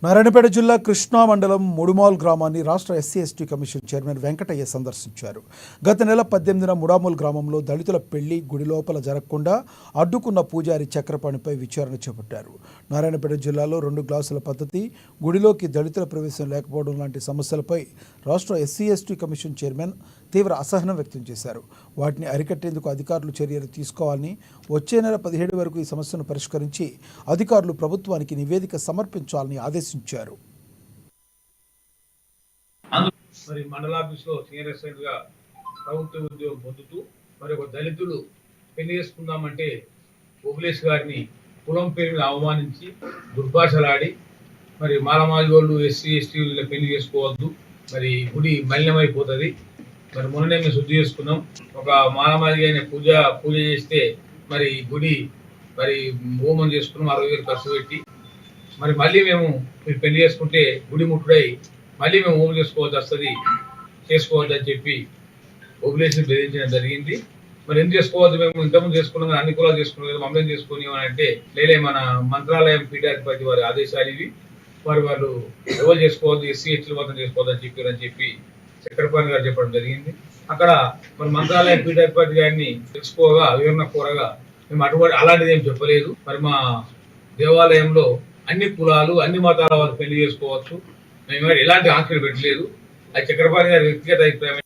నారాయణపేట జిల్లా కృష్ణా మండలం ముడుమాల్ గ్రామాన్ని రాష్ట్ర SC ST commission chairman Venkataiah సందర్శించారు. గత నెల 18న ముడామూల్ గ్రామంలో దళితుల పెళ్లి గుడి లోపల జరగకుండా అడ్డుకున్న పూజారి చక్రపాణిపై విచారణ చేపట్టారు. నారాయణపేట జిల్లాలో 2 గ్లాసుల పద్ధతి, గుడిలోకి దళితుల ప్రవేశం లేకపోవడం లాంటి సమస్యలపై రాష్ట్ర ఎస్సీ ఎస్టీ కమిషన్ చైర్మన్ తీవ్ర అసహనం వ్యక్తం చేశారు. వాటిని అరికట్టేందుకు అధికారులు చర్యలు తీసుకోవాలని, వచ్చే నెల 17 వరకు ఈ సమస్యను పరిష్కరించి అధికారులు ప్రభుత్వానికి నివేదిక సమర్పించాలని ఆదేశించారు. మరి మండలాఫీస్లో సీనియర్ అసిస్టెంట్గా ప్రభుత్వ ఉద్యోగం పొందుతూ మరి ఒక దళితులు పెళ్లి చేసుకుందామంటే ఓబులేష్ గారిని కులం పేరు మీద అవమానించి దుర్భాషలాడి మరి మాలమాది వాళ్ళు ఎస్సీ ఎస్టీ పెళ్లి చేసుకోవద్దు, మరి గుడి మలినమైపోతుంది, మరి మొన్ననే మేము శుద్ధి చేసుకున్నాం, ఒక మాలమాది అయిన పూజ చేస్తే మరి గుడి మరి హోమం చేసుకున్నాం, 60,000 ఖర్చు పెట్టి మరి మళ్ళీ మీరు పెళ్లి చేసుకుంటే గుడి ముట్టుడై మళ్ళీ మేము హోమం చేసుకోవద్దని చెప్పి ఓబులేష్ బెదిరించడం జరిగింది. మరి ఎందుకు చేసుకోవద్దు, మేము ఇంతకుముందు చేసుకున్నాం కానీ అన్ని కులాలు చేసుకున్నాం కదా, మమ్మల్ని చేసుకుని అని అంటే లేలే మన మంత్రాలయం పీఠాధిపతి వారి ఆదేశాలు ఇవి, వాళ్ళు ఎవరు చేసుకోవద్దు, ఎస్సీ ఎస్టీలు మాత్రం చేసుకోవద్దని చెప్పి చక్రపాణి గారు చెప్పడం జరిగింది. అక్కడ మరి మంత్రాలయం పీఠాధిపతి గారిని తెలుసుకోగా వివరణ కోరగా మేము అలాంటిది ఏం చెప్పలేదు, మరి మా దేవాలయంలో అన్ని కులాలు అన్ని మతాల వారు పెళ్లి చేసుకోవచ్చు, మేము ఎలాంటి ఆంక్షలు పెట్టలేదు, అది చక్రపాణి గారి వ్యక్తిగత అభిప్రాయం.